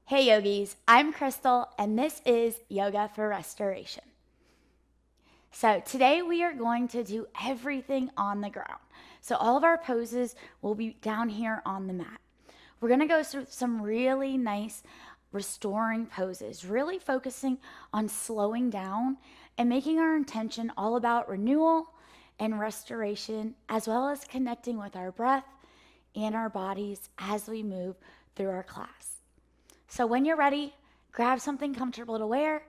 Hey yogis, I'm Crystal and this is Yoga for Restoration. So today we are going to do everything on the ground. So all of our poses will be down here on the mat. We're going to go through some really nice restoring poses, really focusing on slowing down and making our intention all about renewal and restoration, as well as connecting with our breath and our bodies as we move through our class. So when you're ready, grab something comfortable to wear,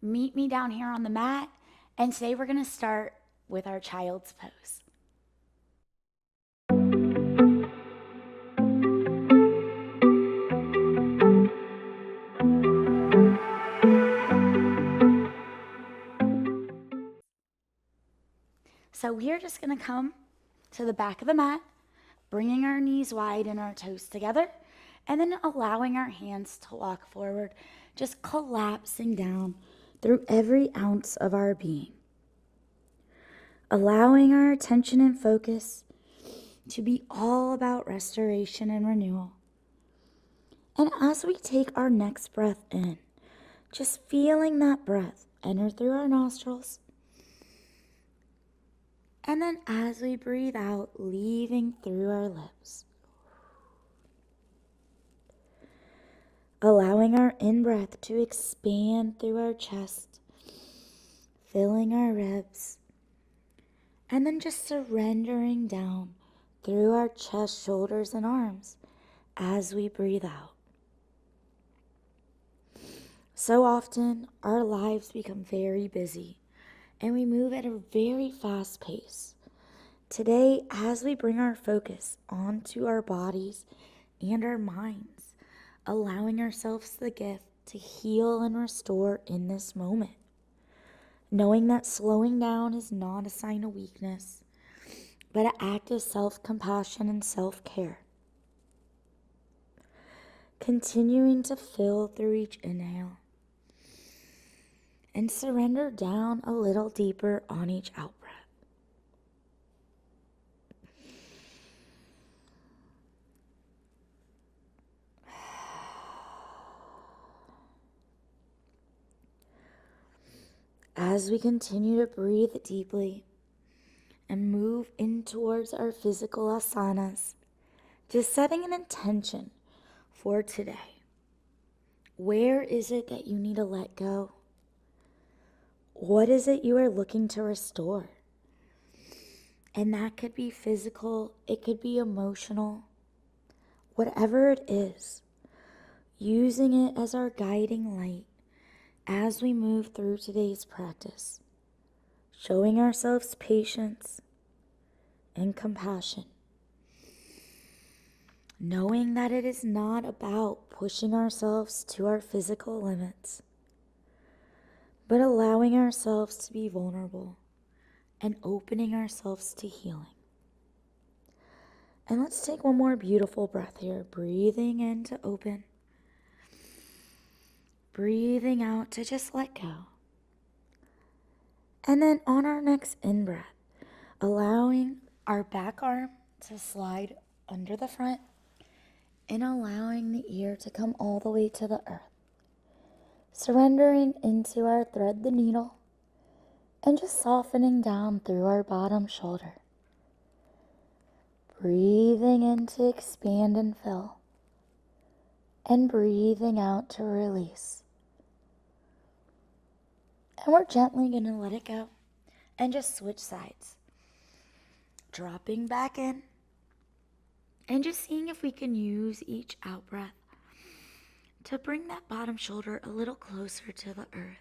meet me down here on the mat, and today we're going to start with our child's pose. So we're just going to come to the back of the mat, bringing our knees wide and our toes together, and then allowing our hands to walk forward, just collapsing down through every ounce of our being. Allowing our attention and focus to be all about restoration and renewal. And as we take our next breath in, just feeling that breath enter through our nostrils. And then as we breathe out, leaving through our lips. Allowing our in-breath to expand through our chest, filling our ribs. And then just surrendering down through our chest, shoulders, and arms as we breathe out. So often, our lives become very busy and we move at a very fast pace. Today, as we bring our focus onto our bodies and our minds, allowing ourselves the gift to heal and restore in this moment, knowing that slowing down is not a sign of weakness, but an act of self-compassion and self-care. Continuing to fill through each inhale and surrender down a little deeper on each out breath. As we continue to breathe deeply and move in towards our physical asanas, just setting an intention for today. Where is it that you need to let go? What is it you are looking to restore? And that could be physical, it could be emotional, whatever it is, using it as our guiding light as we move through today's practice, showing ourselves patience and compassion, knowing that it is not about pushing ourselves to our physical limits, but allowing ourselves to be vulnerable and opening ourselves to healing. And let's take one more beautiful breath here, breathing in to open, breathing out to just let go. And then on our next in-breath, allowing our back arm to slide under the front and allowing the ear to come all the way to the earth. Surrendering into our thread the needle and just softening down through our bottom shoulder. Breathing in to expand and fill, and breathing out to release. And we're gently going to let it go and just switch sides. Dropping back in and just seeing if we can use each out breath to bring that bottom shoulder a little closer to the earth.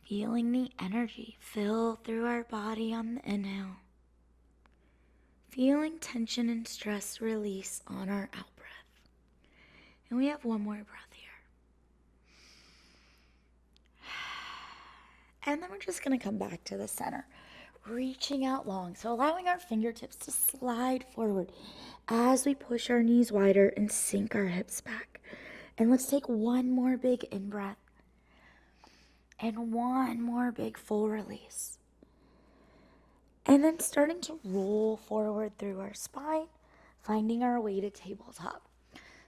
Feeling the energy fill through our body on the inhale. Feeling tension and stress release on our out breath. And we have one more breath here. And then we're just going to come back to the center, reaching out long. So allowing our fingertips to slide forward as we push our knees wider and sink our hips back. And let's take one more big in-breath and one more big full release. And then starting to roll forward through our spine, finding our way to tabletop.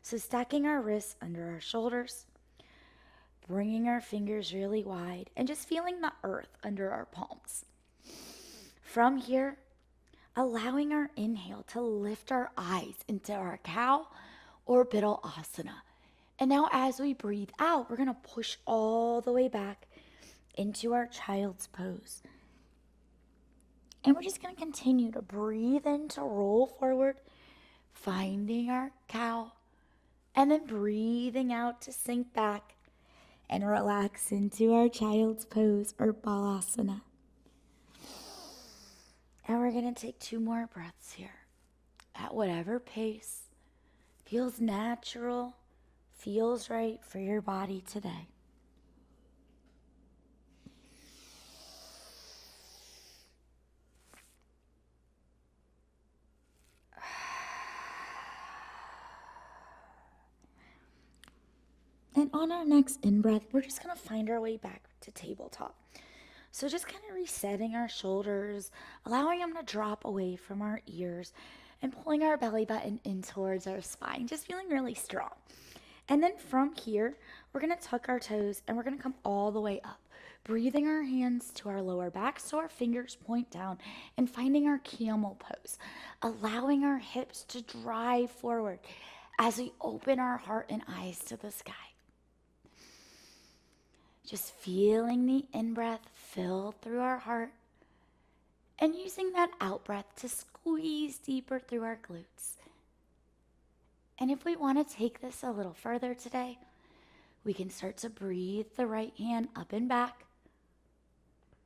So stacking our wrists under our shoulders, bringing our fingers really wide, and just feeling the earth under our palms. From here, allowing our inhale to lift our eyes into our cow or Biddle Asana. And now as we breathe out, we're going to push all the way back into our child's pose. And we're just going to continue to breathe in to roll forward, finding our cow, and then breathing out to sink back and relax into our child's pose or Balasana. And we're going to take 2 more breaths here at whatever pace feels natural, feels right for your body today. And on our next in-breath, we're just going to find our way back to tabletop. So just kind of resetting our shoulders, allowing them to drop away from our ears, and pulling our belly button in towards our spine, just feeling really strong. And then from here, we're going to tuck our toes and we're going to come all the way up, breathing our hands to our lower back so our fingers point down and finding our camel pose, allowing our hips to drive forward as we open our heart and eyes to the sky. Just feeling the in-breath fill through our heart and using that out-breath to squeeze deeper through our glutes. And if we want to take this a little further today, we can start to breathe the right hand up and back,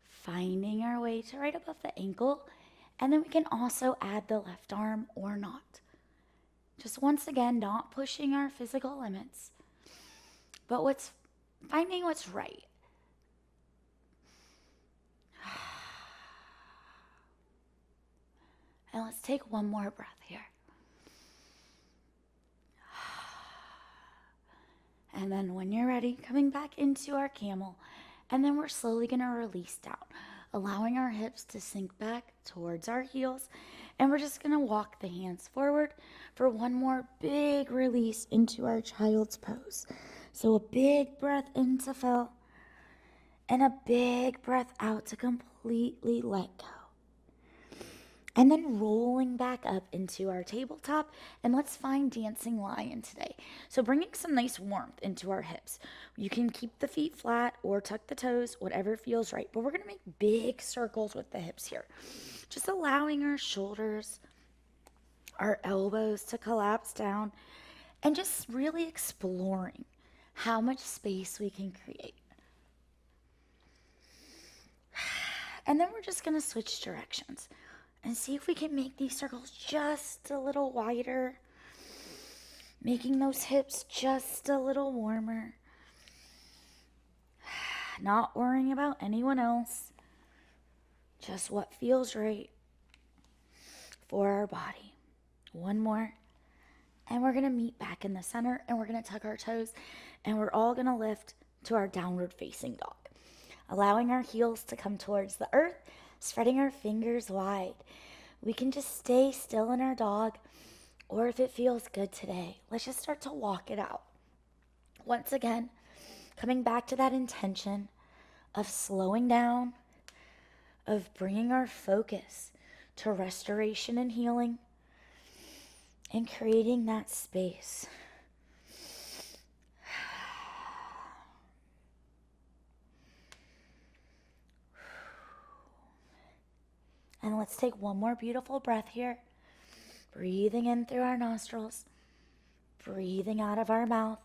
finding our way to right above the ankle, and then we can also add the left arm or not. Just once again, not pushing our physical limits, but finding what's right. And let's take 1 more breath here. And then when you're ready, coming back into our camel, and then we're slowly going to release down, allowing our hips to sink back towards our heels, and we're just going to walk the hands forward for 1 more big release into our child's pose. So a big breath in to fill, and a big breath out to completely let go. And then rolling back up into our tabletop, and let's find dancing lion today. So bringing some nice warmth into our hips. You can keep the feet flat or tuck the toes, whatever feels right. But we're going to make big circles with the hips here. Just allowing our shoulders, our elbows to collapse down, and just really exploring how much space we can create. And then we're just going to switch directions and see if we can make these circles just a little wider, making those hips just a little warmer. Not worrying about anyone else, just what feels right for our body. 1 more, and we're going to meet back in the center, and we're going to tuck our toes, and we're all going to lift to our downward facing dog, allowing our heels to come towards the earth, spreading our fingers wide. We can just stay still in our dog, or if it feels good today, let's just start to walk it out. Once again, coming back to that intention of slowing down, of bringing our focus to restoration and healing, and creating that space. And let's take 1 more beautiful breath here. Breathing in through our nostrils, breathing out of our mouth,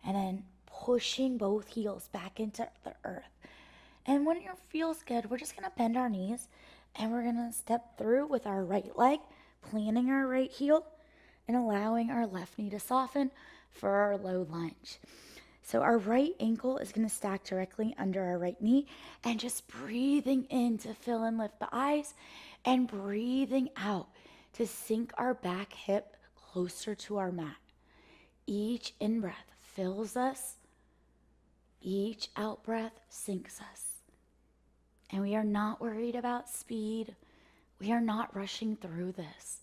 and then pushing both heels back into the earth. And when it feels good, we're just going to bend our knees, and we're going to step through with our right leg, planting our right heel, and allowing our left knee to soften for our low lunge. So our right ankle is going to stack directly under our right knee, and just breathing in to fill and lift the eyes, and breathing out to sink our back hip closer to our mat. Each in-breath fills us, each out-breath sinks us. And we are not worried about speed. We are not rushing through this.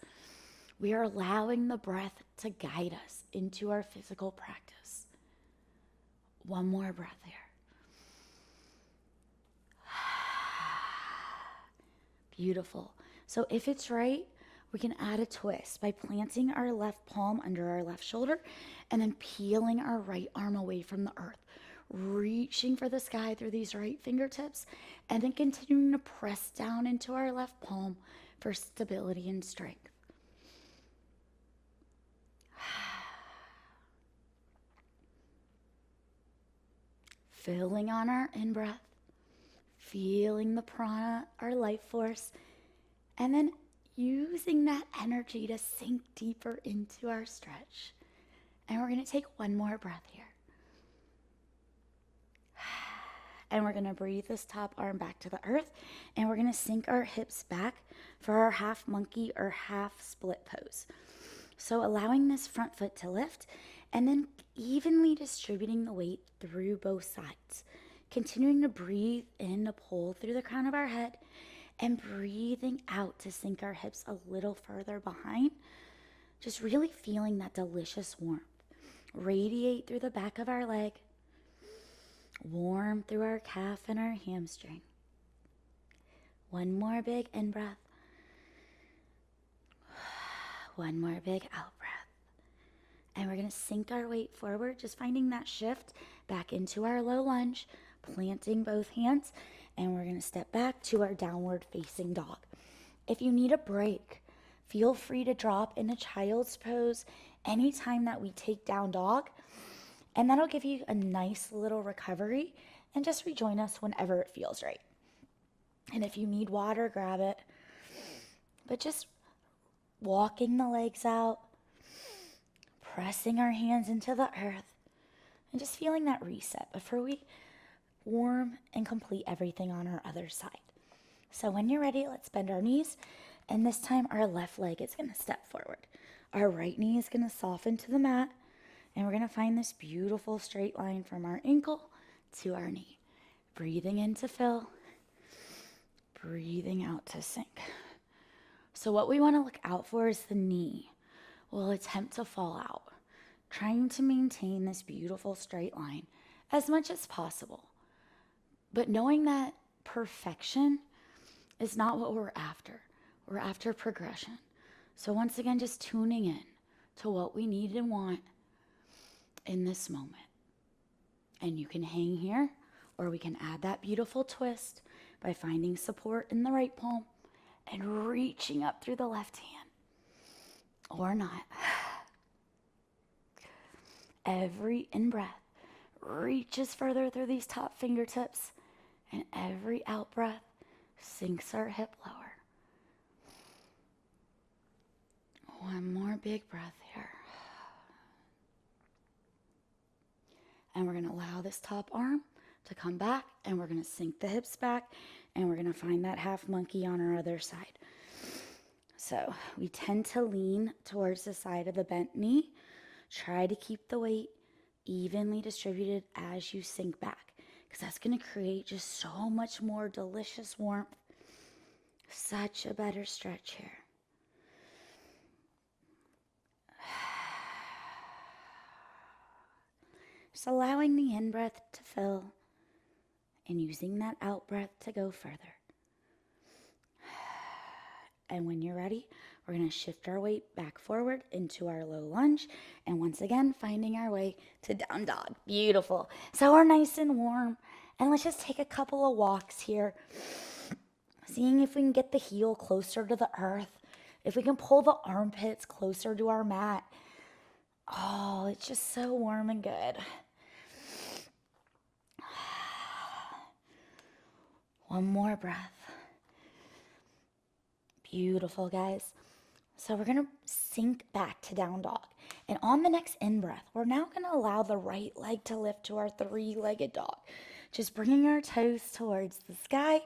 We are allowing the breath to guide us into our physical practice. One more breath here. Beautiful. So if it's right, we can add a twist by planting our left palm under our left shoulder and then peeling our right arm away from the earth, reaching for the sky through these right fingertips, and then continuing to press down into our left palm for stability and strength. Filling on our in-breath, feeling the prana, our life force, and then using that energy to sink deeper into our stretch. And we're going to take one more breath here. And we're going to breathe this top arm back to the earth, and we're going to sink our hips back for our half monkey or half split pose. So allowing this front foot to lift and then evenly distributing the weight through both sides. Continuing to breathe in to pull through the crown of our head and breathing out to sink our hips a little further behind. Just really feeling that delicious warmth radiate through the back of our leg, warm through our calf and our hamstring. One more big in-breath. One more big out-breath. And we're going to sink our weight forward, just finding that shift back into our low lunge, planting both hands, and we're going to step back to our downward facing dog. If you need a break, feel free to drop in a child's pose anytime that we take down dog, and that'll give you a nice little recovery, and just rejoin us whenever it feels right. And if you need water, grab it. But just walking the legs out, pressing our hands into the earth, and just feeling that reset before we warm and complete everything on our other side. So when you're ready, let's bend our knees, and this time our left leg is going to step forward. Our right knee is going to soften to the mat, and we're going to find this beautiful straight line from our ankle to our knee. Breathing in to fill, breathing out to sink. So what we want to look out for is the knee will attempt to fall out, trying to maintain this beautiful straight line as much as possible. But knowing that perfection is not what we're after. We're after progression. So once again, just tuning in to what we need and want in this moment. And you can hang here, or we can add that beautiful twist by finding support in the right palm and reaching up through the left hand, or not. Every in-breath reaches further through these top fingertips, and every out-breath sinks our hip lower. One more big breath here. And we're going to allow this top arm to come back, and we're going to sink the hips back, and we're going to find that half monkey on our other side. So we tend to lean towards the side of the bent knee. Try to keep the weight evenly distributed as you sink back, because that's going to create just so much more delicious warmth. Such a better stretch here. Just allowing the in-breath to fill and using that out-breath to go further. And when you're ready, we're going to shift our weight back forward into our low lunge. And once again, finding our way to down dog. Beautiful. So we're nice and warm. And let's just take a couple of walks here. Seeing if we can get the heel closer to the earth. If we can pull the armpits closer to our mat. Oh, it's just so warm and good. One more breath. Beautiful, guys. So we're going to sink back to down dog. And on the next in-breath, we're now going to allow the right leg to lift to our three-legged dog. Just bringing our toes towards the sky.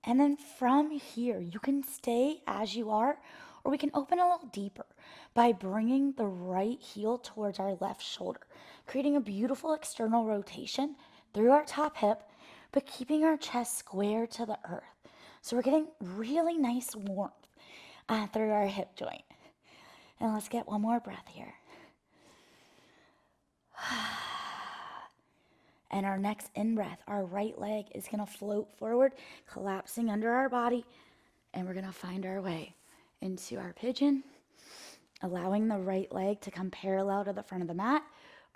And then from here, you can stay as you are, or we can open a little deeper by bringing the right heel towards our left shoulder, creating a beautiful external rotation through our top hip, but keeping our chest square to the earth. So we're getting really nice warmth through our hip joint. And let's get one more breath here. And our next in-breath, our right leg is going to float forward, collapsing under our body. And we're going to find our way into our pigeon, allowing the right leg to come parallel to the front of the mat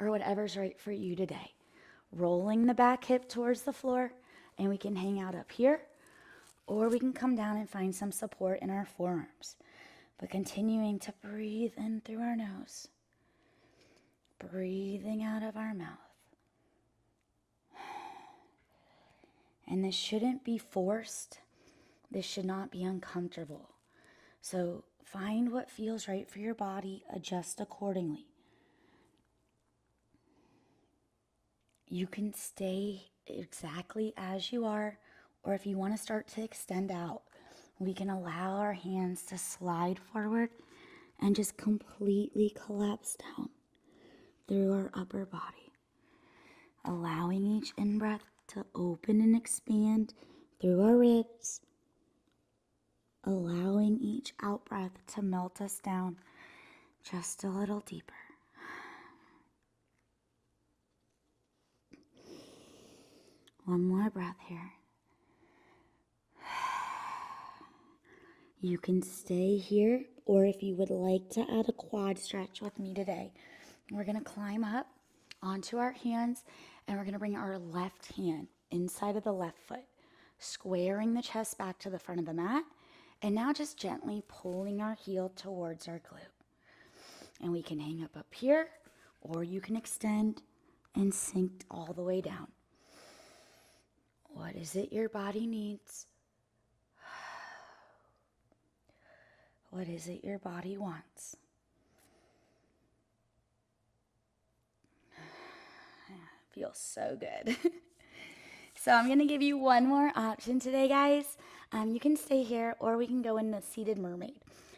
or whatever's right for you today. Rolling the back hip towards the floor, and we can hang out up here, or we can come down and find some support in our forearms. But continuing to breathe in through our nose, breathing out of our mouth. And this shouldn't be forced. This should not be uncomfortable. So find what feels right for your body, adjust accordingly. You can stay exactly as you are, or if you want to start to extend out, we can allow our hands to slide forward and just completely collapse down through our upper body, allowing each in-breath to open and expand through our ribs, allowing each out-breath to melt us down just a little deeper. One more breath here. You can stay here, or if you would like to add a quad stretch with me today, we're going to climb up onto our hands, and we're going to bring our left hand inside of the left foot, squaring the chest back to the front of the mat, and now just gently pulling our heel towards our glute. And we can hang up here, or you can extend and sink all the way down. What is it your body needs? What is it your body wants? Feels so good. So I'm going to give you one more option today, guys. You can stay here, or we can go into seated mermaid.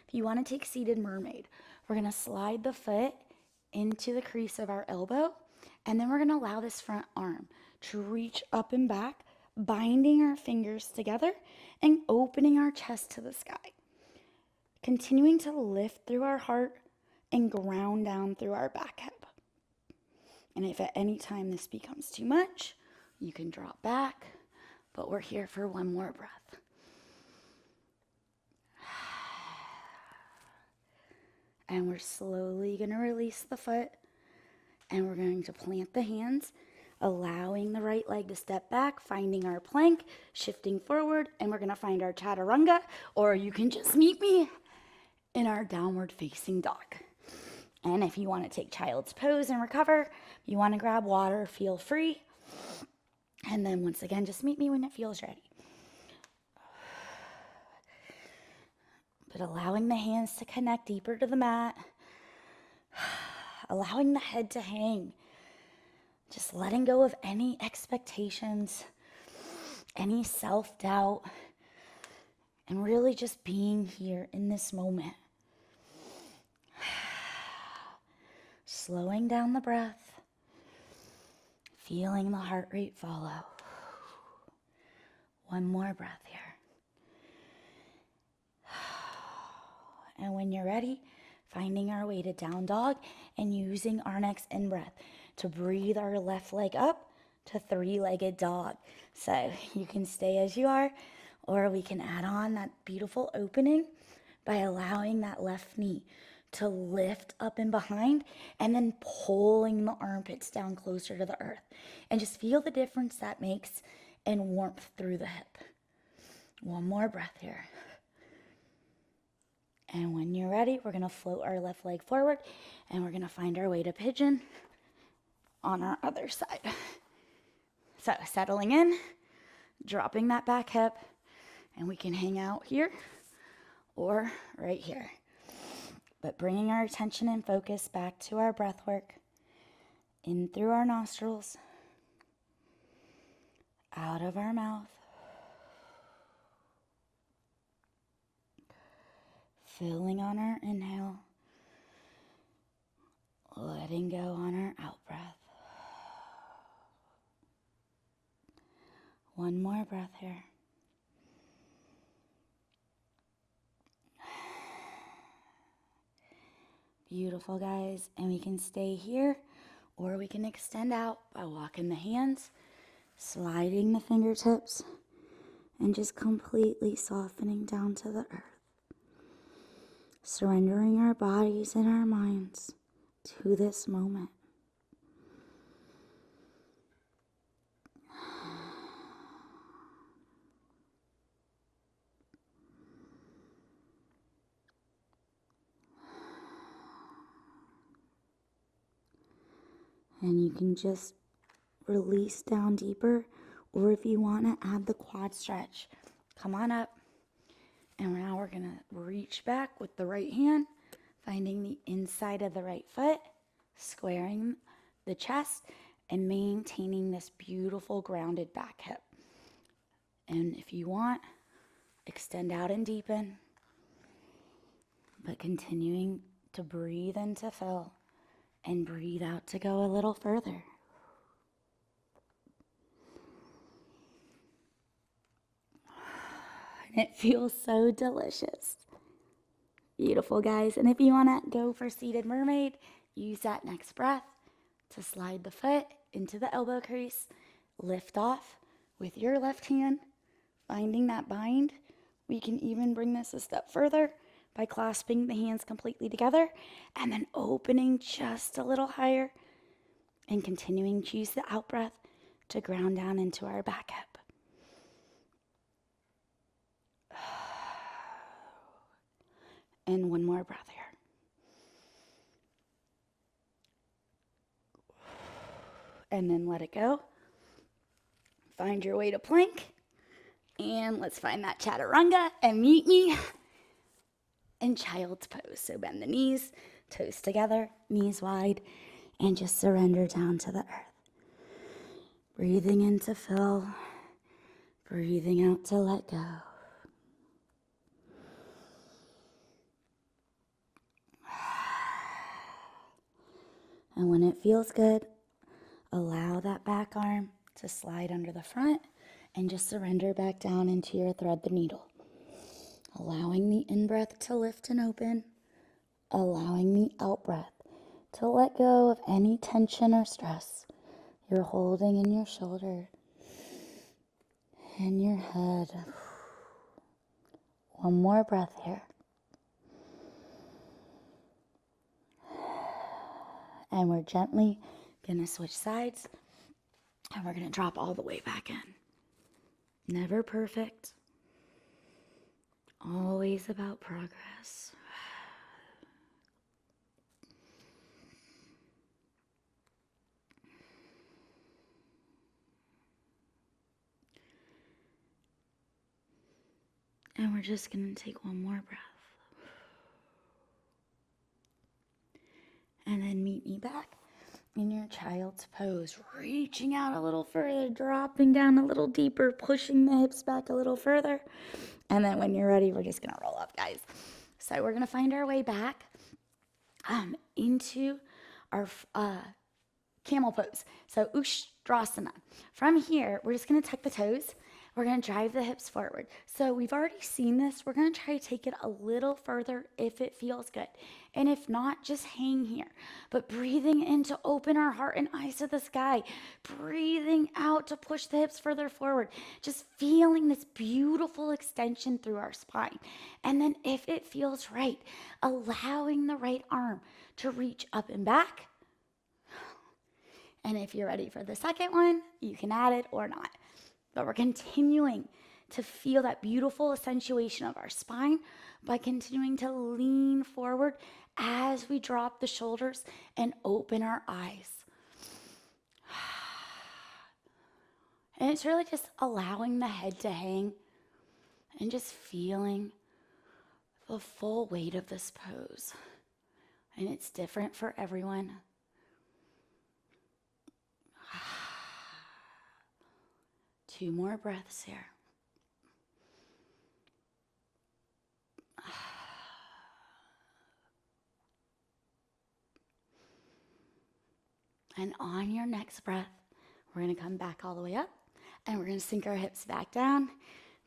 If you want to take seated mermaid, we're going to slide the foot into the crease of our elbow, and then we're going to allow this front arm to reach up and back, binding our fingers together and opening our chest to the sky. Continuing to lift through our heart and ground down through our back hip. And if at any time this becomes too much, you can drop back, but we're here for one more breath. And we're slowly going to release the foot, and we're going to plant the hands, allowing the right leg to step back, finding our plank, shifting forward, and we're going to find our chaturanga, or you can just meet me in our downward facing dog. And if you want to take child's pose and recover, you want to grab water, feel free. And then once again, just meet me when it feels ready. But allowing the hands to connect deeper to the mat, allowing the head to hang, just letting go of any expectations, any self-doubt, and really just being here in this moment. Slowing down the breath, feeling the heart rate follow. One more breath here. And when you're ready, finding our way to down dog and using our next in-breath to breathe our left leg up to three-legged dog. So you can stay as you are, or we can add on that beautiful opening by allowing that left knee to lift up and behind and then pulling the armpits down closer to the earth. And just feel the difference that makes in warmth through the hip. One more breath here. And when you're ready, we're going to float our left leg forward, and we're going to find our way to pigeon on our other side. So settling in, dropping that back hip, and we can hang out here or right here. But bringing our attention and focus back to our breath work, in through our nostrils, out of our mouth. Filling on our inhale, letting go on our out breath. One more breath here. Beautiful, guys. And we can stay here, or we can extend out by walking the hands, sliding the fingertips, and just completely softening down to the earth. Surrendering our bodies and our minds to this moment. And you can just release down deeper, or if you want to add the quad stretch, come on up. And now we're going to reach back with the right hand, finding the inside of the right foot, squaring the chest, and maintaining this beautiful grounded back hip. And if you want, extend out and deepen, but continuing to breathe in to fill and breathe out to go a little further. And it feels so delicious. Beautiful, guys. And if you want to go for seated mermaid, use that next breath to slide the foot into the elbow crease, lift off with your left hand, finding that bind. We can even bring this a step further by clasping the hands completely together and then opening just a little higher and continuing to use the out breath to ground down into our back hip. And one more breath here. And then let it go. Find your way to plank. And let's find that chaturanga and meet me in child's pose. So bend the knees, toes together, knees wide, and just surrender down to the earth. Breathing in to fill, breathing out to let go. And when it feels good, allow that back arm to slide under the front and just surrender back down into your thread the needle. Allowing the in-breath to lift and open, allowing the out-breath to let go of any tension or stress you're holding in your shoulder and your head. One more breath here. And we're gently going to switch sides, and we're going to drop all the way back in. Never perfect. Always about progress. And we're just going to take one more breath. And then meet me back in your child's pose, reaching out a little further, dropping down a little deeper, pushing the hips back a little further. And then when you're ready, we're just going to roll up, guys. So we're going to find our way back into our camel pose. So Ustrasana. From here, we're just going to tuck the toes. We're going to drive the hips forward. So we've already seen this. We're going to try to take it a little further if it feels good. And if not, just hang here. But breathing in to open our heart and eyes to the sky. Breathing out to push the hips further forward. Just feeling this beautiful extension through our spine. And then if it feels right, allowing the right arm to reach up and back. And if you're ready for the second one, you can add it or not. But we're continuing to feel that beautiful accentuation of our spine by continuing to lean forward as we drop the shoulders and open our eyes. And it's really just allowing the head to hang and just feeling the full weight of this pose. And it's different for everyone. Two more breaths here. And on your next breath, we're going to come back all the way up and we're going to sink our hips back down.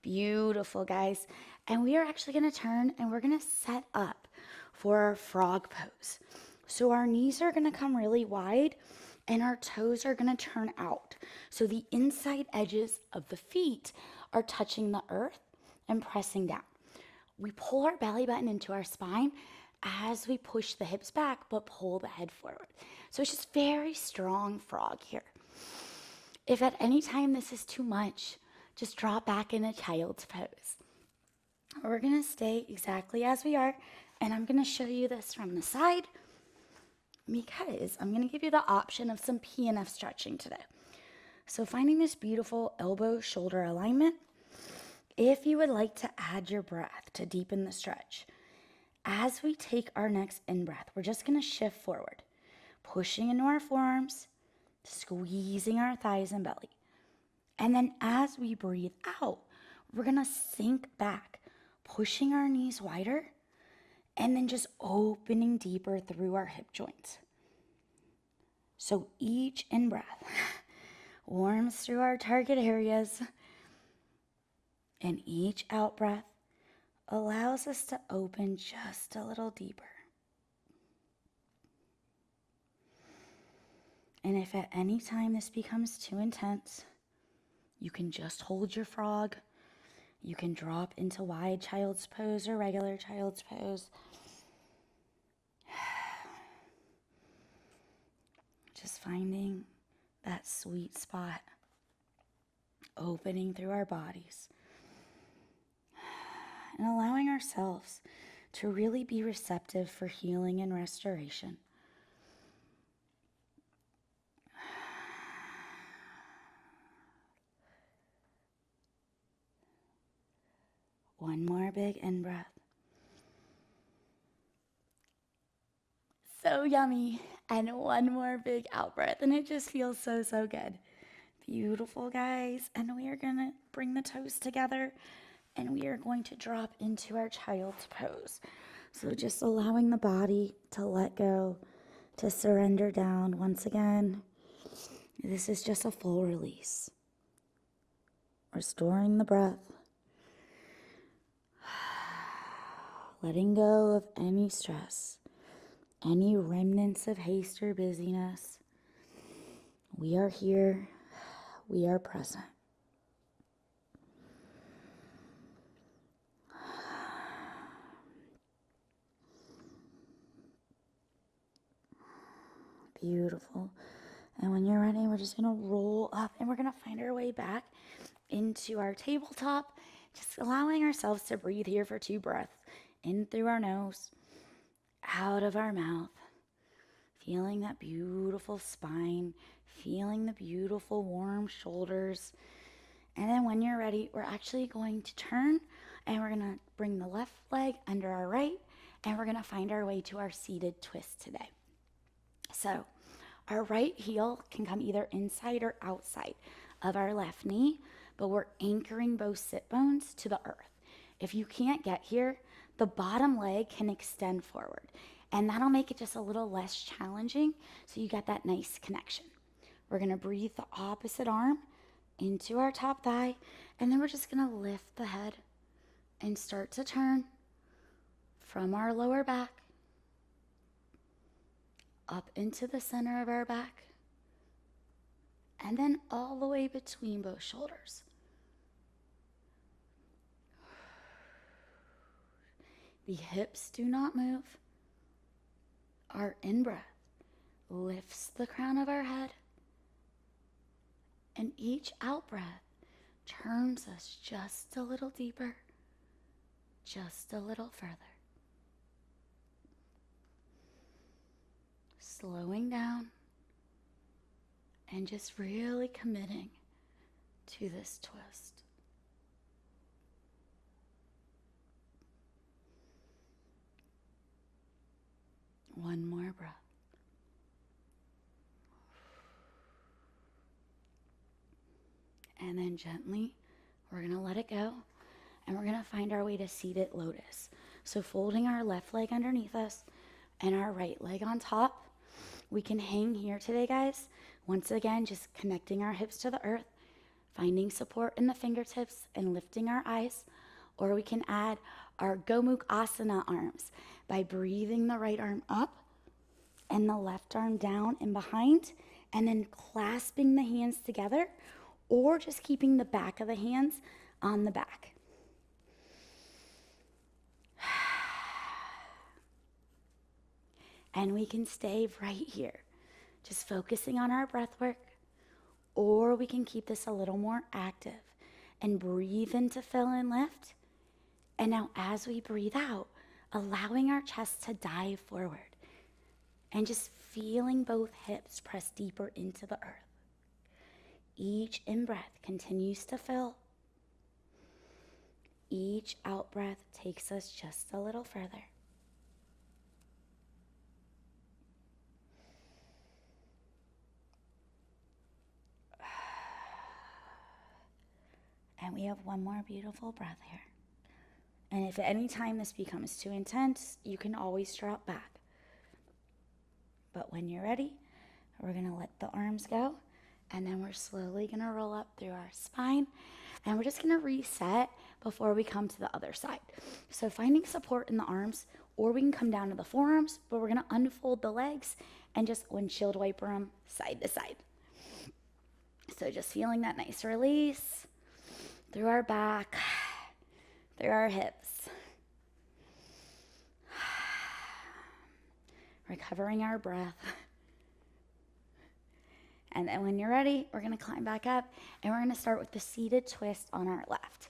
Beautiful, guys. And we are actually going to turn and we're going to set up for our frog pose. So our knees are going to come really wide and our toes are going to turn out. So the inside edges of the feet are touching the earth and pressing down. We pull our belly button into our spine as we push the hips back, but pull the head forward. So it's just very strong frog here. If at any time this is too much, just drop back in a child's pose. We're going to stay exactly as we are, and I'm going to show you this from the side because I'm going to give you the option of some PNF stretching today. So finding this beautiful elbow-shoulder alignment. If you would like to add your breath to deepen the stretch, as we take our next in-breath, we're just going to shift forward, pushing into our forearms, squeezing our thighs and belly. And then as we breathe out, we're going to sink back, pushing our knees wider, and then just opening deeper through our hip joints. So each in-breath warms through our target areas, and each out-breath allows us to open just a little deeper. And if at any time this becomes too intense, you can just hold your frog. You can drop into wide child's pose or regular child's pose. Just finding that sweet spot, opening through our bodies, and allowing ourselves to really be receptive for healing and restoration. One more big in-breath. So yummy. And one more big out-breath. And it just feels so, so good. Beautiful, guys. And we are going to bring the toes together and we are going to drop into our child's pose. So just allowing the body to let go, to surrender down once again. This is just a full release. Restoring the breath. Letting go of any stress, any remnants of haste or busyness. We are here. We are present. Beautiful. And when you're ready, we're just going to roll up and we're going to find our way back into our tabletop, just allowing ourselves to breathe here for 2 breaths. In through our nose, out of our mouth, feeling that beautiful spine, feeling the beautiful warm shoulders. And then when you're ready, we're actually going to turn and we're going to bring the left leg under our right and we're going to find our way to our seated twist today. So our right heel can come either inside or outside of our left knee, but we're anchoring both sit bones to the earth. If you can't get here, the bottom leg can extend forward, and that'll make it just a little less challenging, so you got that nice connection. We're going to breathe the opposite arm into our top thigh, and then we're just going to lift the head and start to turn from our lower back up into the center of our back, and then all the way between both shoulders. The hips do not move. Our in-breath lifts the crown of our head, and each out-breath turns us just a little deeper, just a little further. Slowing down and just really committing to this twist. One more breath. And then gently, we're going to let it go. And we're going to find our way to seated lotus. So folding our left leg underneath us and our right leg on top. We can hang here today, guys. Once again, just connecting our hips to the earth, finding support in the fingertips and lifting our eyes. or we can add our Gomukh Asana arms by breathing the right arm up and the left arm down and behind, and then clasping the hands together, or just keeping the back of the hands on the back. And we can stay right here, just focusing on our breath work, or we can keep this a little more active and breathe in to fill and lift. And now as we breathe out, allowing our chest to dive forward and just feeling both hips press deeper into the earth. Each in-breath continues to fill. Each out-breath takes us just a little further. And we have one more beautiful breath here. And if at any time this becomes too intense, you can always drop back. But when you're ready, we're going to let the arms go. And then we're slowly going to roll up through our spine. And we're just going to reset before we come to the other side. So finding support in the arms, or we can come down to the forearms, but we're going to unfold the legs and just windshield wiper them side to side. So just feeling that nice release through our back, through our hips. Recovering our breath. And then when you're ready, we're going to climb back up, and we're going to start with the seated twist on our left.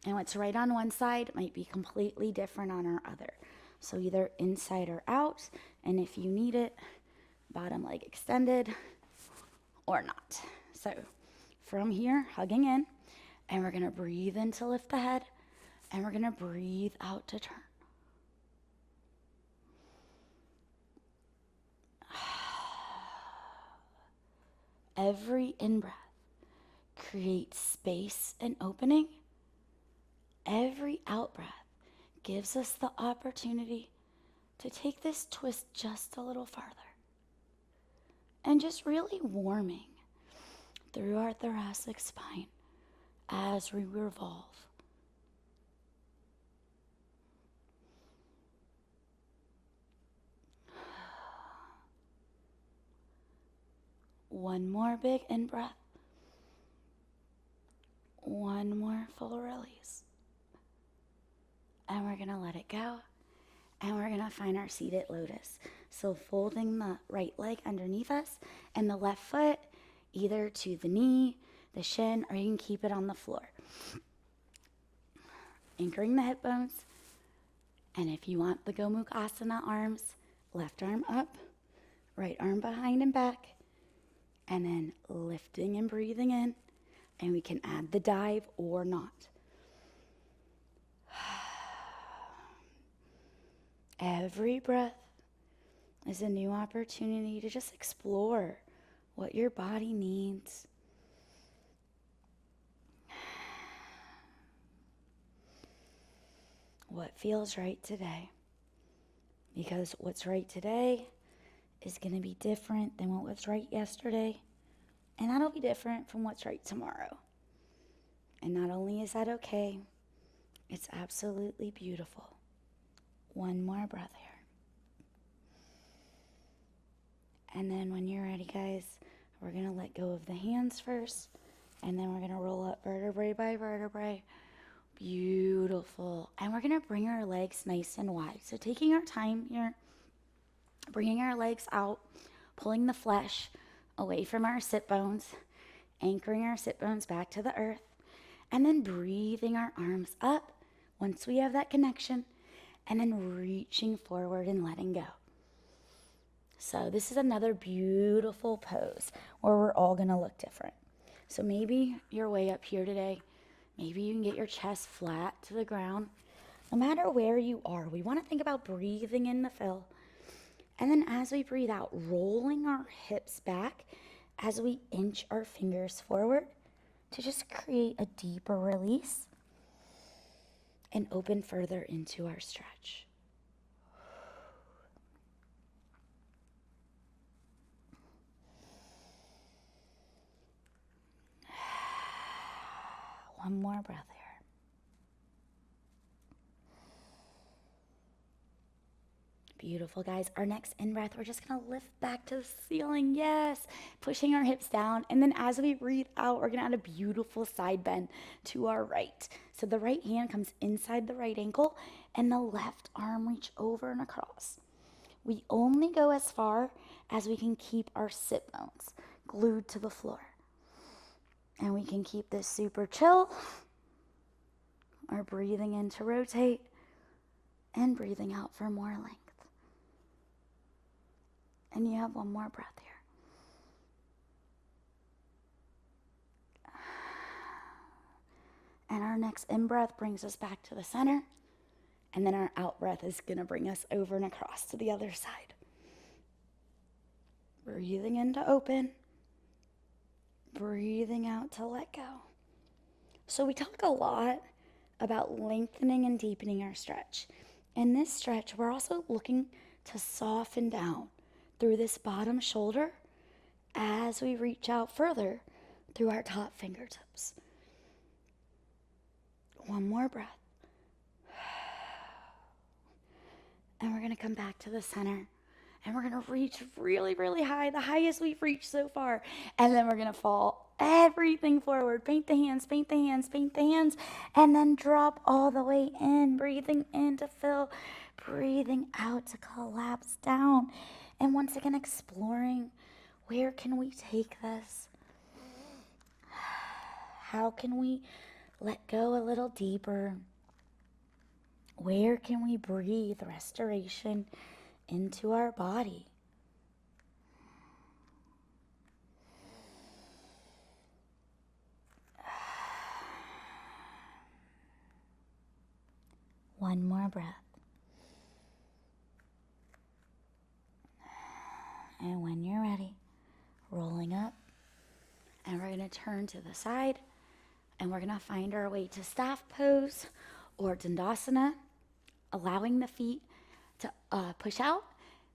And what's right on one side might be completely different on our other. So either inside or out, and if you need it, bottom leg extended or not. So from here, hugging in, and we're going to breathe in to lift the head, and we're going to breathe out to turn. Every in-breath creates space and opening. Every out-breath gives us the opportunity to take this twist just a little farther. And just really warming through our thoracic spine as we revolve. One more big in-breath. One more full release. And we're going to let it go. And we're going to find our seated lotus. So folding the right leg underneath us and the left foot either to the knee, the shin, or you can keep it on the floor. Anchoring the hip bones. And if you want the Gomukh Asana arms, left arm up, right arm behind and back. And then lifting and breathing in. And we can add the dive or not. Every breath is a new opportunity to just explore what your body needs. What feels right today. Because what's right today is going to be different than what was right yesterday. And that'll be different from what's right tomorrow. And not only is that okay, it's absolutely beautiful. One more breath here. And then when you're ready, guys, we're going to let go of the hands first. And then we're going to roll up vertebrae by vertebrae. Beautiful. And we're going to bring our legs nice and wide. So taking our time here, bringing our legs out, pulling the flesh away from our sit bones, anchoring our sit bones back to the earth, and then breathing our arms up once we have that connection, and then reaching forward and letting go. So this is another beautiful pose where we're all going to look different. So maybe you're way up here today. Maybe you can get your chest flat to the ground. No matter where you are, we want to think about breathing in the fill. And then as we breathe out, rolling our hips back as we inch our fingers forward to just create a deeper release and open further into our stretch. One more breath here. Beautiful, guys. Our next in-breath, we're just going to lift back to the ceiling. Yes. Pushing our hips down. And then as we breathe out, we're going to add a beautiful side bend to our right. So the right hand comes inside the right ankle and the left arm reach over and across. We only go as far as we can keep our sit bones glued to the floor. And we can keep this super chill, or breathing in to rotate and breathing out for more length. And you have one more breath here. And our next in-breath brings us back to the center. And then our out-breath is going to bring us over and across to the other side. Breathing in to open. Breathing out to let go. So we talk a lot about lengthening and deepening our stretch. In this stretch, we're also looking to soften down through this bottom shoulder as we reach out further through our top fingertips. One more breath. And we're going to come back to the center. And we're going to reach really, really high, the highest we've reached so far. And then we're going to fall everything forward. Paint the hands, paint the hands, paint the hands. And then drop all the way in. Breathing in to fill. Breathing out to collapse down. And once again, exploring, where can we take this? How can we let go a little deeper? Where can we breathe restoration into our body? One more breath. And when you're ready, rolling up. And we're going to turn to the side. And we're going to find our way to staff pose or Dandasana, allowing the feet to push out,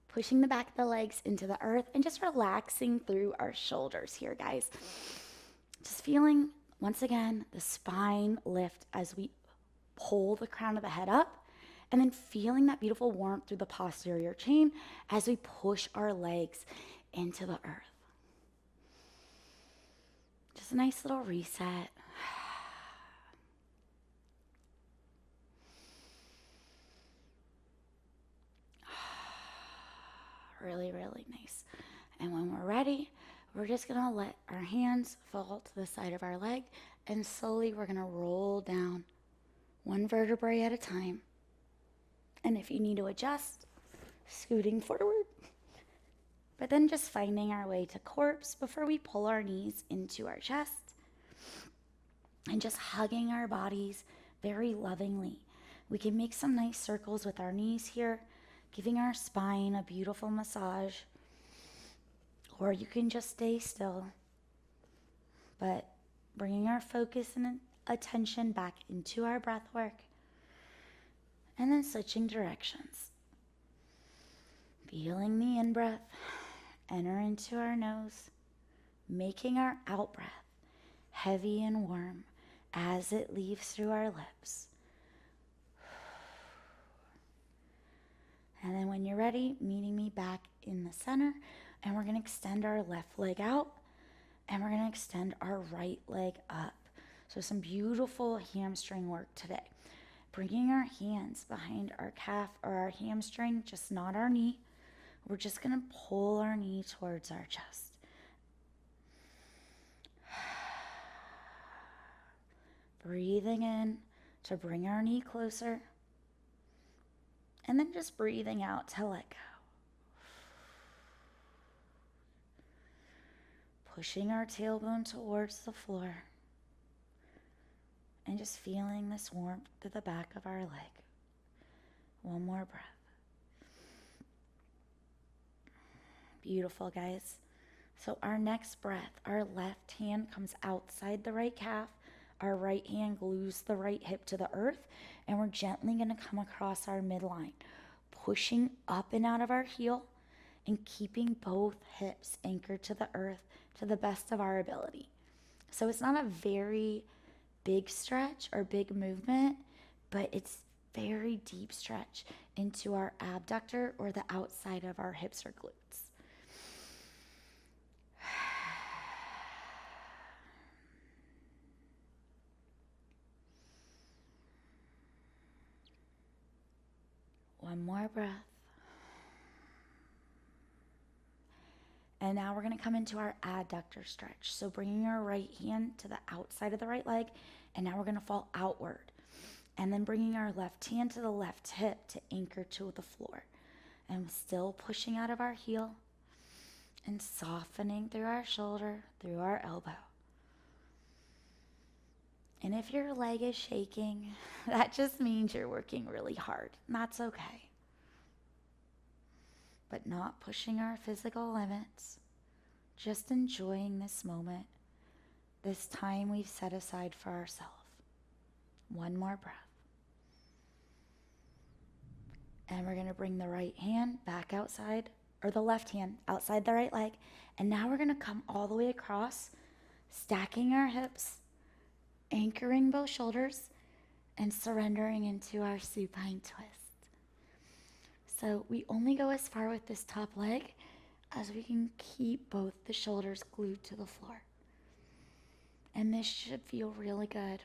pushing the back of the legs into the earth, and just relaxing through our shoulders here, guys. Just feeling, once again, the spine lift as we pull the crown of the head up, and then feeling that beautiful warmth through the posterior chain as we push our legs into the earth. Just a nice little reset. Really, really nice. And when we're ready, we're just going to let our hands fall to the side of our leg, and slowly we're going to roll down one vertebrae at a time. And if you need to adjust, scooting forward. But then just finding our way to corpse before we pull our knees into our chest. And just hugging our bodies very lovingly. We can make some nice circles with our knees here, giving our spine a beautiful massage. Or you can just stay still, but bringing our focus and attention back into our breath work. And then switching directions. Feeling the in-breath enter into our nose, making our out-breath heavy and warm as it leaves through our lips. And then when you're ready, meeting me back in the center, and we're going to extend our left leg out, and we're going to extend our right leg up. So some beautiful hamstring work today. Bringing our hands behind our calf or our hamstring, just not our knee. We're just going to pull our knee towards our chest. Breathing in to bring our knee closer. And then just breathing out to let go. Pushing our tailbone towards the floor. And just feeling this warmth through the back of our leg. One more breath. Beautiful, guys. So our next breath, our left hand comes outside the right calf. Our right hand glues the right hip to the earth. And we're gently going to come across our midline, pushing up and out of our heel and keeping both hips anchored to the earth to the best of our ability. So it's not a very big stretch or big movement, but it's very deep stretch into our abductor or the outside of our hips or glutes. One more breath. And now we're going to come into our adductor stretch. So bringing our right hand to the outside of the right leg, and now we're going to fall outward. And then bringing our left hand to the left hip to anchor to the floor. And still pushing out of our heel and softening through our shoulder, through our elbow. And if your leg is shaking, that just means you're working really hard. And that's okay. But not pushing our physical limits. Just enjoying this moment, this time we've set aside for ourselves. One more breath. And we're going to bring the right hand back outside, or the left hand outside the right leg. And now we're going to come all the way across, stacking our hips, anchoring both shoulders, and surrendering into our supine twist. So we only go as far with this top leg as we can keep both the shoulders glued to the floor. And this should feel really good.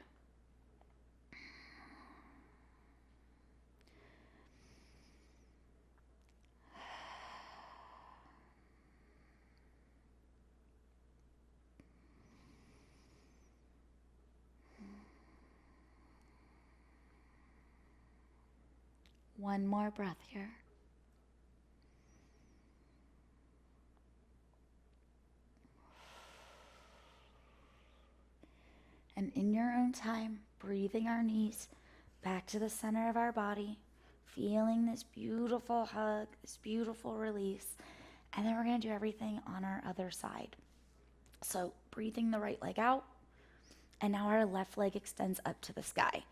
One more breath here. And in your own time, breathing our knees back to the center of our body, feeling this beautiful hug, this beautiful release. And then we're going to do everything on our other side. So breathing the right leg out, and now our left leg extends up to the sky.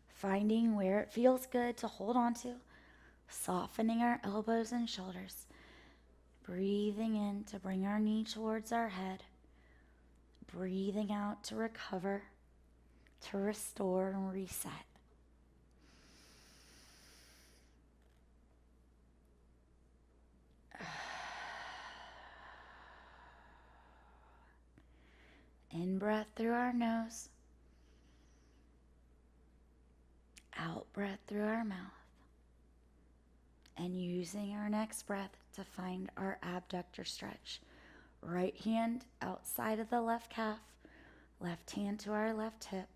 Finding where it feels good to hold on to, softening our elbows and shoulders. Breathing in to bring our knee towards our head. Breathing out to recover, to restore and reset. In breath through our nose. Out breath through our mouth. And using our next breath to find our abductor stretch. Right hand outside of the left calf, left hand to our left hip,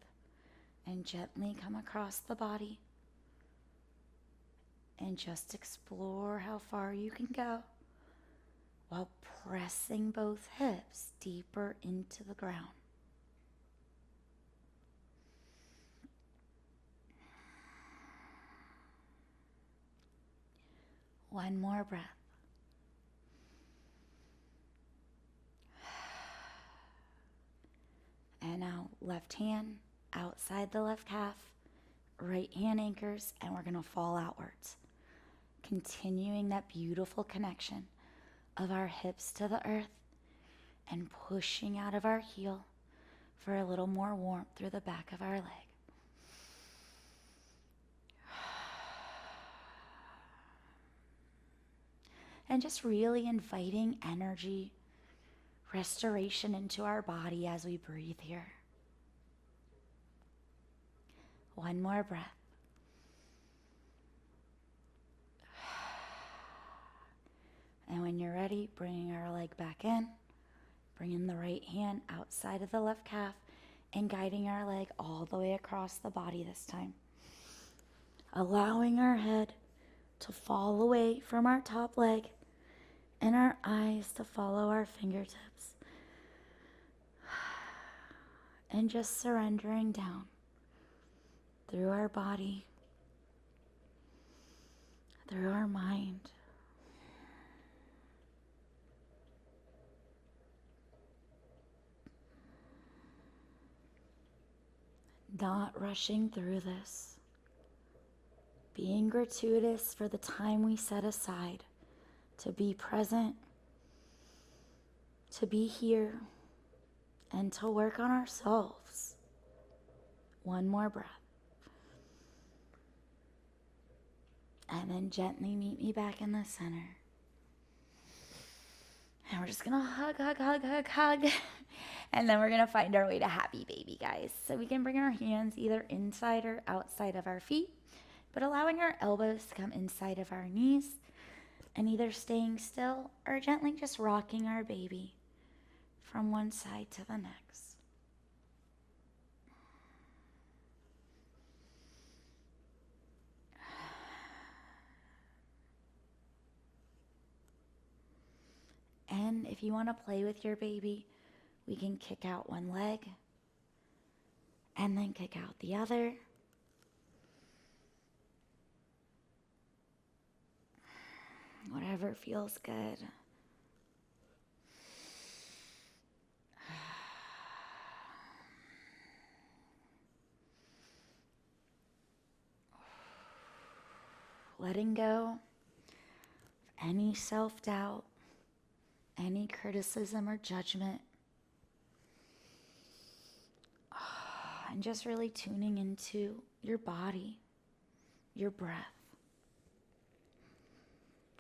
and gently come across the body. And just explore how far you can go while pressing both hips deeper into the ground. One more breath. And now left hand outside the left calf, right hand anchors, and we're going to fall outwards. Continuing that beautiful connection of our hips to the earth and pushing out of our heel for a little more warmth through the back of our leg. And just really inviting energy, restoration into our body as we breathe here. One more breath. And when you're ready, bringing our leg back in, bringing the right hand outside of the left calf, and guiding our leg all the way across the body this time. Allowing our head to fall away from our top leg and our eyes to follow our fingertips. And just surrendering down through our body, through our mind. Not rushing through this. Being gratuitous for the time we set aside to be present, to be here, and to work on ourselves. One more breath. And then gently meet me back in the center. And we're just gonna hug, hug, hug, hug, hug. And then we're gonna find our way to happy baby, guys. So we can bring our hands either inside or outside of our feet, but allowing our elbows to come inside of our knees and either staying still or gently just rocking our baby from one side to the next. And if you want to play with your baby, we can kick out one leg and then kick out the other. Whatever feels good. Letting go of any self-doubt, any criticism or judgment, and just really tuning into your body, your breath.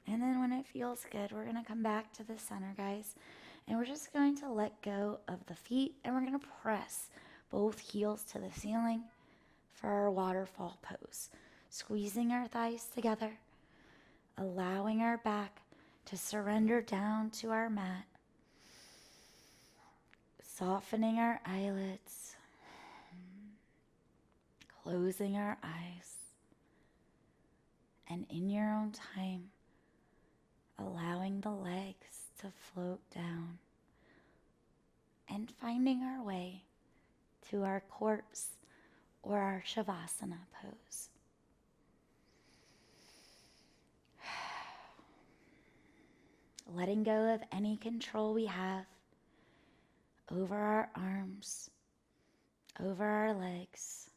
And then when it feels good, we're going to come back to the center, guys, and we're just going to let go of the feet, and we're going to press both heels to the ceiling for our waterfall pose, squeezing our thighs together, allowing our back to surrender down to our mat, softening our eyelids, closing our eyes, and in your own time, allowing the legs to float down and finding our way to our corpse or our Shavasana pose. Letting go of any control we have over our arms, over our legs,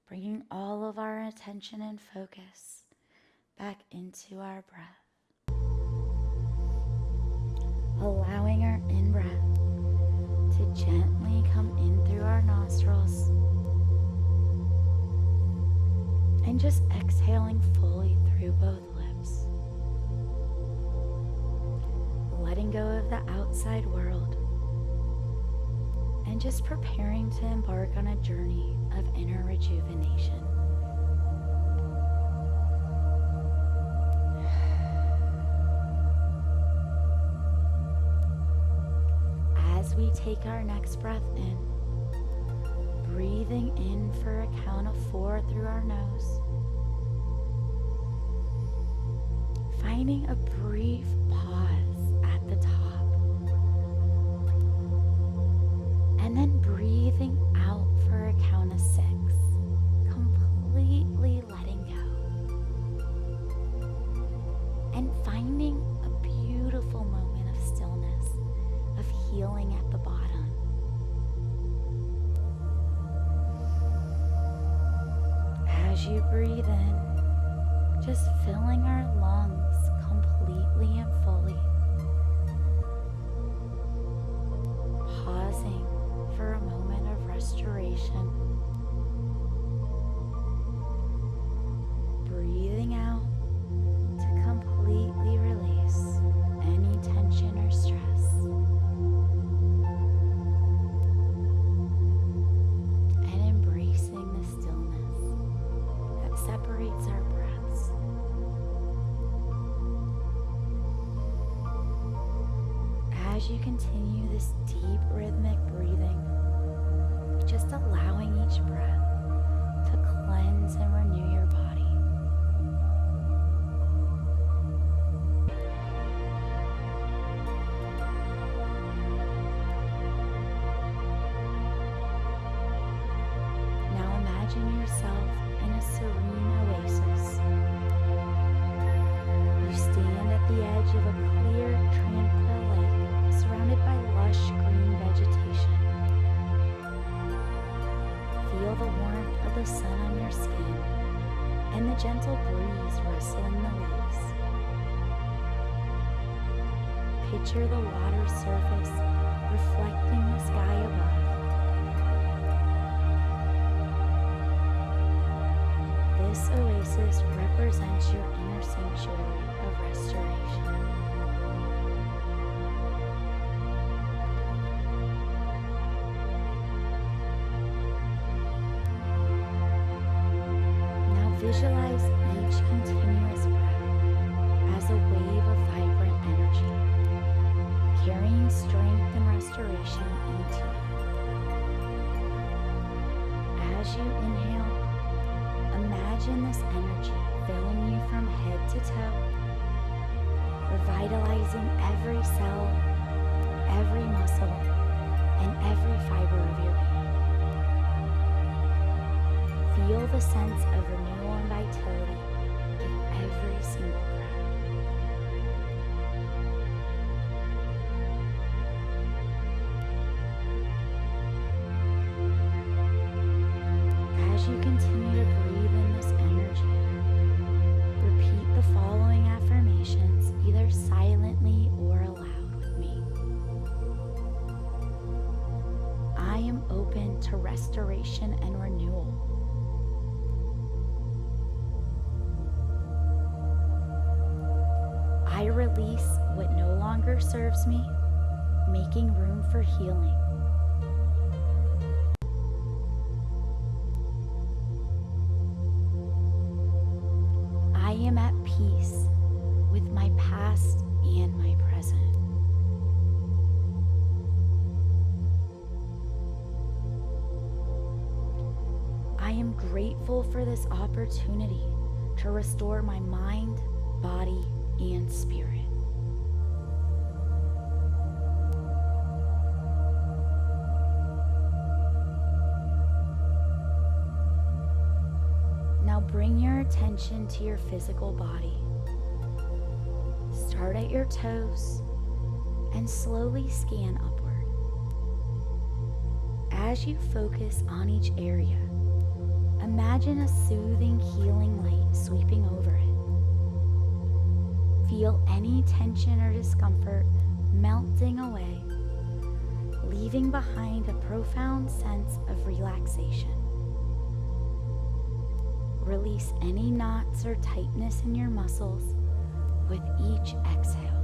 bringing all of our attention and focus back into our breath. Allowing our in-breath to gently come in through our nostrils and just exhaling fully through both lips. Letting go of the outside world and just preparing to embark on a journey of inner rejuvenation. As we take our next breath in, breathing in for a count of 4 through our nose, finding a brief pause at the top, and then breathing out for a count of 6, completely letting go, and finding a beautiful moment of stillness, of healing at the bottom. As you breathe in, just filling our lungs completely and fully, pausing for a moment of restoration, breathing out to completely release any tension or stress. And embracing the stillness that separates our breaths. As you continue this deep rhythmic breathing, just allowing each breath to cleanse and renew your body. Now imagine yourself in a serene oasis. You stand at the edge of a clear, tranquil lake surrounded by lush green vegetation. Feel the warmth of the sun on your skin and the gentle breeze rustling the leaves. Picture the water surface reflecting the sky above. This oasis represents your inner sanctuary of restoration. Now visualize each continuous breath as a wave of vibrant energy, carrying strength and restoration into you. As you inhale, imagine this energy filling you from head to toe, revitalizing every cell, every muscle, and every fiber of your being. Feel the sense of renewal and vitality in every single breath. As you continue to breathe in this energy, repeat the following affirmations either silently or aloud with me. I am open to restoration and renewal. I release what no longer serves me, making room for healing. I am at peace with my past and my present. I am grateful for this opportunity to restore my mind, body, and spirit. Now bring your attention to your physical body. Start at your toes and slowly scan upward. As you focus on each area, imagine a soothing, healing light sweeping over it. Feel any tension or discomfort melting away, leaving behind a profound sense of relaxation. Release any knots or tightness in your muscles with each exhale.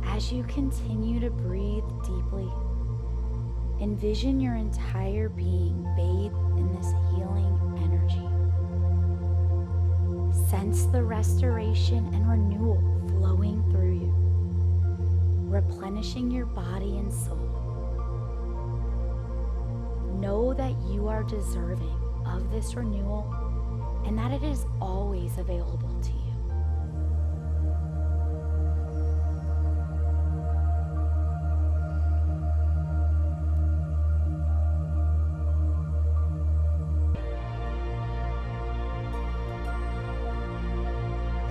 As you continue to breathe deeply, envision your entire being bathed in this healing energy. Sense the restoration and renewal flowing through you, replenishing your body and soul. Know that you are deserving of this renewal and that it is always available to you.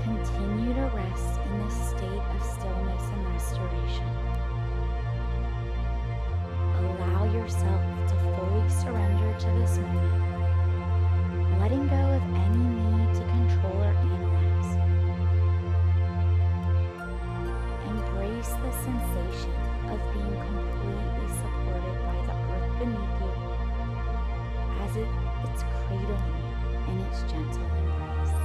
Continue to rest in this state of stillness and restoration. Allow yourself to fully surrender to this moment, letting go of any need to control or analyze. Embrace the sensation of being completely supported by the earth beneath you, as if it's cradling you in its gentle embrace.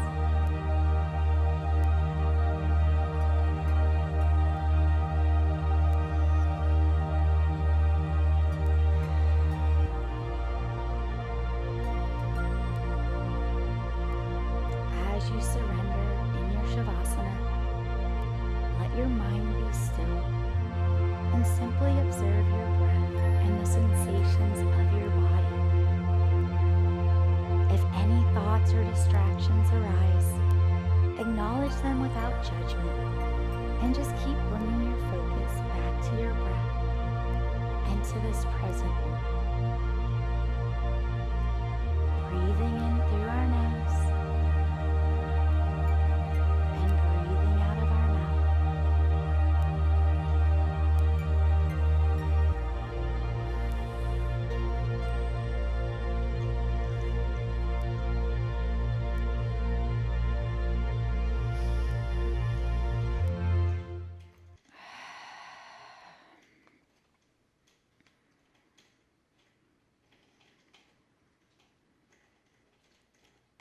As you surrender in your Shavasana, let your mind be still and simply observe your breath and the sensations of your body. If any thoughts or distractions arise, acknowledge them without judgment and just keep bringing your focus back to your breath and to this present moment. Breathing in through our nose and breathing out of our mouth.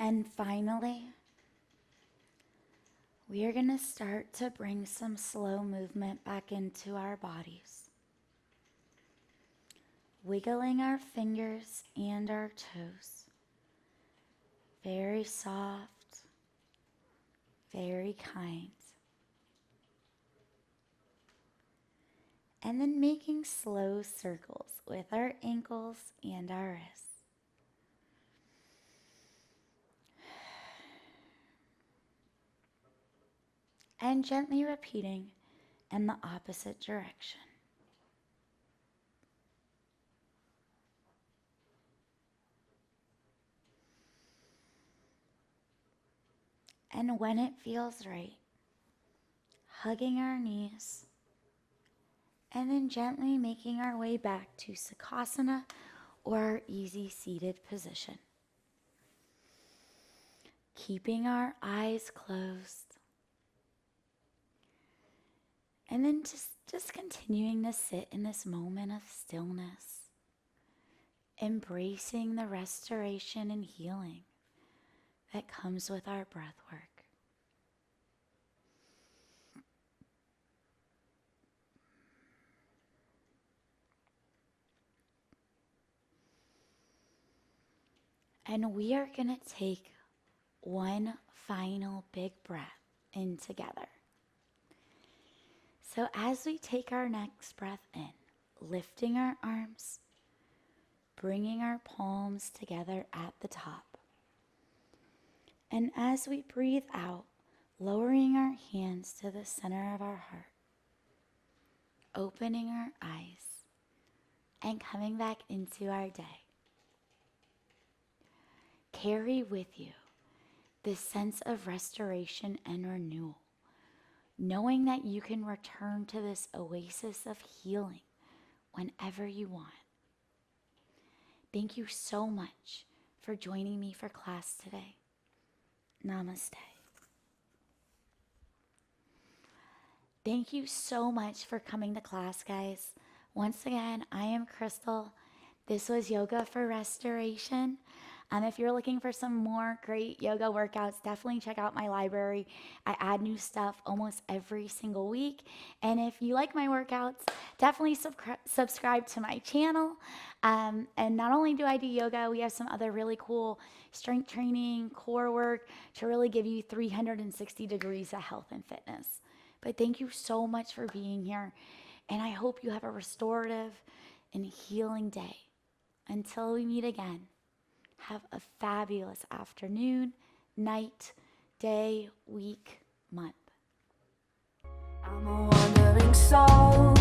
And finally, we are going to start to bring some slow movement back into our bodies. Wiggling our fingers and our toes. Very soft, very kind. And then making slow circles with our ankles and our wrists. And gently repeating in the opposite direction. And when it feels right, hugging our knees, and then gently making our way back to Sukhasana or our easy seated position. Keeping our eyes closed. And then just continuing to sit in this moment of stillness, embracing the restoration and healing that comes with our breath work. And we are going to take one final big breath in together. So as we take our next breath in, lifting our arms, bringing our palms together at the top. And as we breathe out, lowering our hands to the center of our heart, opening our eyes, and coming back into our day. Carry with you this sense of restoration and renewal, knowing that you can return to this oasis of healing whenever you want. Thank you so much for joining me for class today. Namaste. Thank you so much for coming to class, guys. Once again, I am Crystal. This was Yoga for Restoration. If you're looking for some more great yoga workouts, definitely check out my library. I add new stuff almost every single week. And if you like my workouts, definitely subscribe to my channel. And not only do I do yoga, we have some other really cool strength training, core work to really give you 360 degrees of health and fitness. But thank you so much for being here. And I hope you have a restorative and healing day. Until we meet again. Have a fabulous afternoon, night, day, week, month. I'm a wandering soul.